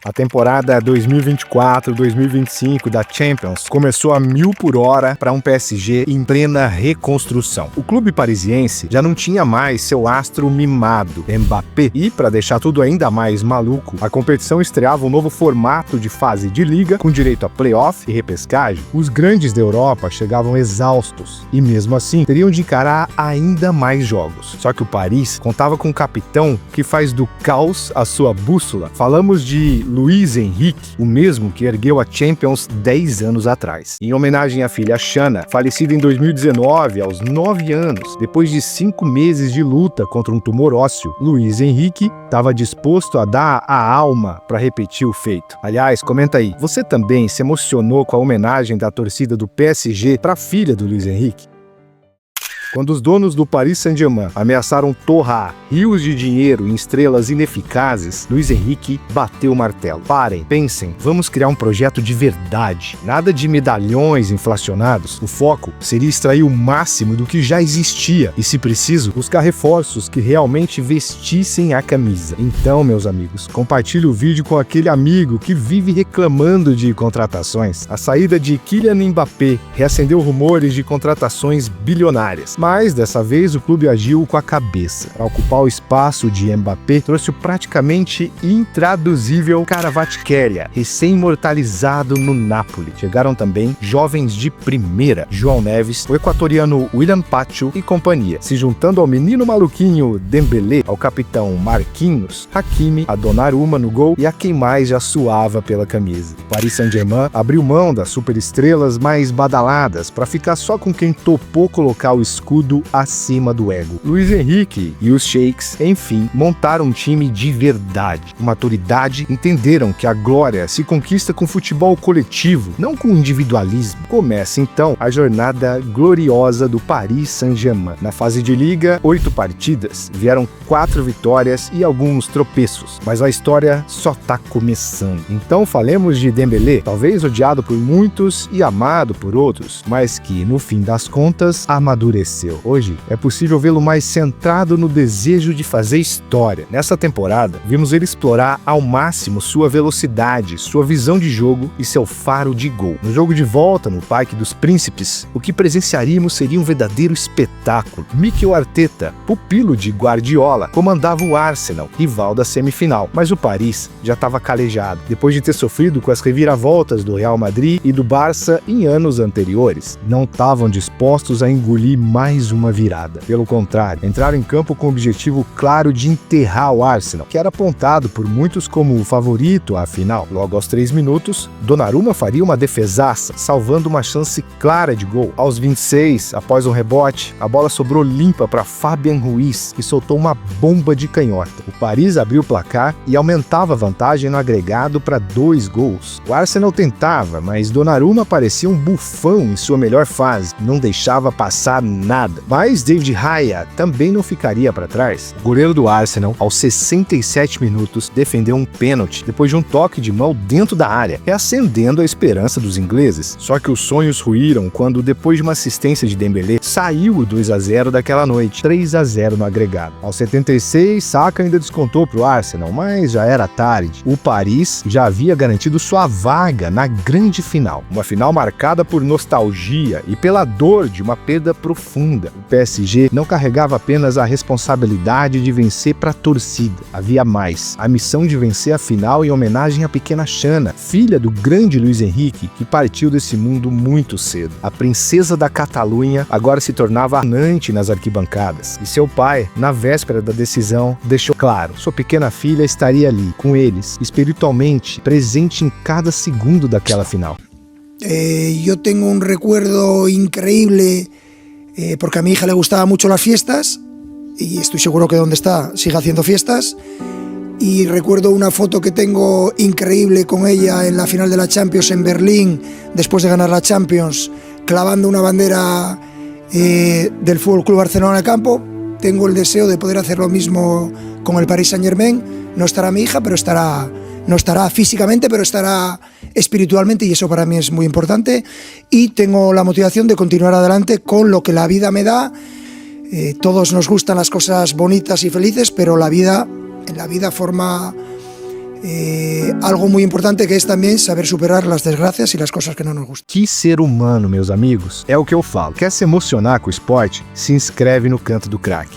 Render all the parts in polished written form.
A temporada 2024-2025 da Champions começou a 1000 por hora para um PSG em plena reconstrução. O clube parisiense já não tinha mais seu astro mimado, Mbappé, e, para deixar tudo ainda mais maluco, a competição estreava um novo formato de fase de liga com direito a playoff e repescagem. Os grandes da Europa chegavam exaustos e, mesmo assim, teriam de encarar ainda mais jogos. Só que o Paris contava com um capitão que faz do caos a sua bússola. Falamos de Luiz Henrique, o mesmo que ergueu a Champions 10 anos atrás. Em homenagem à filha Xana, falecida em 2019, aos 9 anos, depois de 5 meses de luta contra um tumor ósseo, Luiz Henrique estava disposto a dar a alma para repetir o feito. Aliás, comenta aí, você também se emocionou com a homenagem da torcida do PSG para a filha do Luiz Henrique? Quando os donos do Paris Saint-Germain ameaçaram torrar rios de dinheiro em estrelas ineficazes, Luiz Henrique bateu o martelo. Parem, pensem, vamos criar um projeto de verdade. Nada de medalhões inflacionados. O foco seria extrair o máximo do que já existia e, se preciso, buscar reforços que realmente vestissem a camisa. Então, meus amigos, compartilhe o vídeo com aquele amigo que vive reclamando de contratações. A saída de Kylian Mbappé reacendeu rumores de contratações bilionárias. Mas, dessa vez, o clube agiu com a cabeça. Para ocupar o espaço de Mbappé, trouxe o praticamente intraduzível Kvaratskhelia, recém-imortalizado no Napoli. Chegaram também jovens de primeira, João Neves, o equatoriano William Pacho e companhia, se juntando ao menino maluquinho Dembélé, ao capitão Marquinhos, Hakimi, a Donnarumma no gol e a quem mais já suava pela camisa. O Paris Saint-Germain abriu mão das superestrelas mais badaladas para ficar só com quem topou colocar o escudo acima do ego. Luiz Henrique e os Sheiks, enfim, montaram um time de verdade. Com maturidade, entenderam que a glória se conquista com futebol coletivo, não com individualismo. Começa então a jornada gloriosa do Paris Saint-Germain. Na fase de liga, 8 partidas, vieram 4 vitórias e alguns tropeços, mas a história só tá começando. Então falemos de Dembélé, talvez odiado por muitos e amado por outros, mas que, no fim das contas, amadureceu. Hoje, é possível vê-lo mais centrado no desejo de fazer história. Nessa temporada, vimos ele explorar ao máximo sua velocidade, sua visão de jogo e seu faro de gol. No jogo de volta no Parque dos Príncipes, o que presenciaríamos seria um verdadeiro espetáculo. Mikel Arteta, pupilo de Guardiola, comandava o Arsenal, rival da semifinal, mas o Paris já estava calejado, depois de ter sofrido com as reviravoltas do Real Madrid e do Barça em anos anteriores. Não estavam dispostos a engolir mais uma virada. Pelo contrário, entraram em campo com o objetivo claro de enterrar o Arsenal, que era apontado por muitos como o favorito à final. Logo aos 3 minutos, Donnarumma faria uma defesaça, salvando uma chance clara de gol. Aos 26, após um rebote, a bola sobrou limpa para Fabian Ruiz, que soltou uma bomba de canhota. O Paris abriu o placar e aumentava a vantagem no agregado para 2 gols. O Arsenal tentava, mas Donnarumma parecia um bufão em sua melhor fase, não deixava passar nada. Mas David Raya também não ficaria para trás. O goleiro do Arsenal, aos 67 minutos, defendeu um pênalti depois de um toque de mão dentro da área, reacendendo a esperança dos ingleses. Só que os sonhos ruíram quando, depois de uma assistência de Dembélé, saiu o 2-0 daquela noite, 3-0 no agregado. Aos 76, Saka ainda descontou para o Arsenal, mas já era tarde. O Paris já havia garantido sua vaga na grande final. Uma final marcada por nostalgia e pela dor de uma perda profunda. O PSG não carregava apenas a responsabilidade de vencer para a torcida. Havia mais, a missão de vencer a final em homenagem à pequena Xana, filha do grande Luiz Henrique, que partiu desse mundo muito cedo. A princesa da Catalunha agora se tornava anante nas arquibancadas, e seu pai, na véspera da decisão, deixou claro, sua pequena filha estaria ali, com eles, espiritualmente, presente em cada segundo daquela final. Yo tengo un recuerdo increíble porque a mi hija le gustaban mucho las fiestas y estoy seguro que donde está sigue haciendo fiestas, y recuerdo una foto que tengo increíble con ella en la final de la Champions en Berlín después de ganar la Champions, clavando una bandera del Fútbol Club Barcelona en el campo. Tengo el deseo de poder hacer lo mismo con el Paris Saint-Germain. No estará mi hija, pero no estará físicamente, pero estará espiritualmente, y eso para mí es muy importante. Y tengo la motivación de continuar adelante con lo que la vida me da. Todos nos gustan las cosas bonitas y felices, pero en la vida forma algo muy importante que es también saber superar las desgracias y las cosas que no nos gustan. Que ser humano, meus amigos. É o que eu falo. Quer se emocionar com o esporte? Se inscreve no Canto do Craque.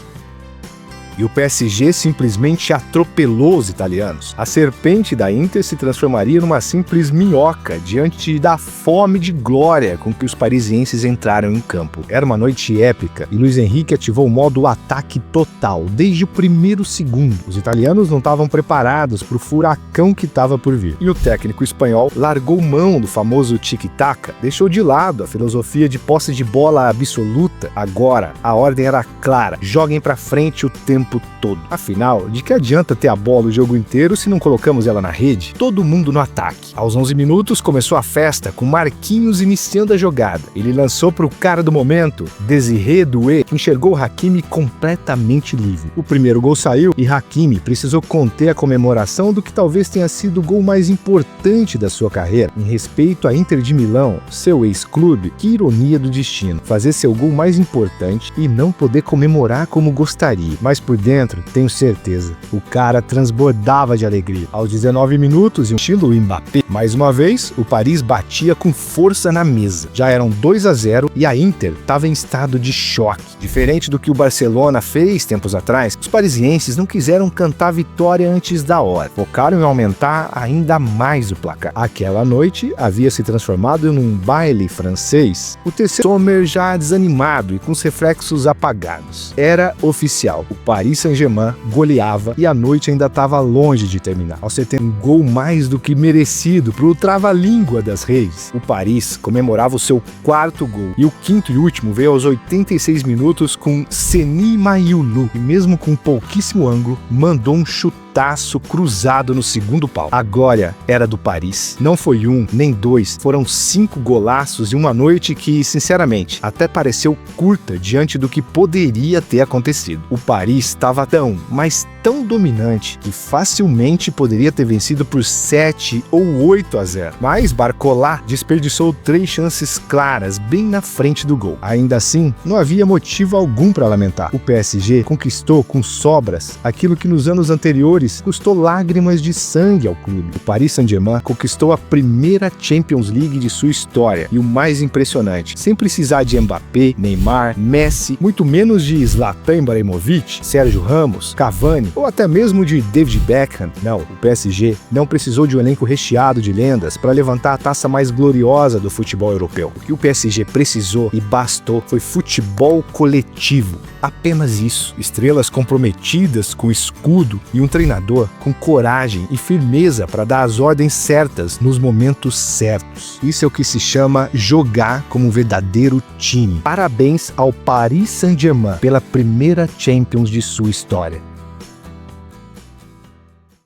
E o PSG simplesmente atropelou os italianos. A serpente da Inter se transformaria numa simples minhoca diante da fome de glória com que os parisienses entraram em campo. Era uma noite épica e Luiz Henrique ativou o modo ataque total desde o primeiro segundo. Os italianos não estavam preparados para o furacão que estava por vir. E o técnico espanhol largou mão do famoso tic-tac, deixou de lado a filosofia de posse de bola absoluta. Agora, a ordem era clara: joguem para frente o tempo todo. Afinal, de que adianta ter a bola o jogo inteiro se não colocamos ela na rede? Todo mundo no ataque. Aos 11 minutos começou a festa, com Marquinhos iniciando a jogada. Ele lançou para o cara do momento, Désiré Doué, que enxergou Hakimi completamente livre. O primeiro gol saiu e Hakimi precisou conter a comemoração do que talvez tenha sido o gol mais importante da sua carreira. Em respeito à Inter de Milão, seu ex-clube, que ironia do destino, fazer seu gol mais importante e não poder comemorar como gostaria. Mas por dentro, tenho certeza, o cara transbordava de alegria. Aos 19 minutos, em estilo Mbappé, mais uma vez, o Paris batia com força na mesa. Já eram 2-0 e a Inter estava em estado de choque. Diferente do que o Barcelona fez tempos atrás, os parisienses não quiseram cantar vitória antes da hora. Focaram em aumentar ainda mais o placar. Aquela noite havia se transformado em um baile francês. O terceiro Sommer já desanimado e com os reflexos apagados. Era oficial. O Paris Saint-Germain goleava e a noite ainda estava longe de terminar. Ao ser um gol mais do que merecido para o trava-língua das redes, o Paris comemorava o seu quarto gol e o quinto e último veio aos 86 minutos com Seny Mayulu e mesmo com pouquíssimo ângulo mandou um chutaço cruzado no segundo pau. A glória era do Paris. Não foi um, nem dois, foram 5 golaços em uma noite que, sinceramente, até pareceu curta diante do que poderia ter acontecido. O Paris estava tão, mas tão dominante que facilmente poderia ter vencido por 7 ou 8-0. Mas Barcola desperdiçou 3 chances claras bem na frente do gol. Ainda assim, não havia motivo algum para lamentar. O PSG conquistou com sobras aquilo que nos anos anteriores custou lágrimas de sangue ao clube. O Paris Saint-Germain conquistou a primeira Champions League de sua história e o mais impressionante, sem precisar de Mbappé, Neymar, Messi, muito menos de Zlatan Ibrahimovic, Sérgio Ramos, Cavani ou até mesmo de David Beckham. Não, o PSG não precisou de um elenco recheado de lendas para levantar a taça mais gloriosa do futebol europeu. O que o PSG precisou e bastou foi futebol coletivo. Apenas isso. Estrelas comprometidas com escudo e um treinador com coragem e firmeza para dar as ordens certas nos momentos certos. Isso é o que se chama jogar como um verdadeiro time. Parabéns ao Paris Saint-Germain pela primeira Champions de sua história.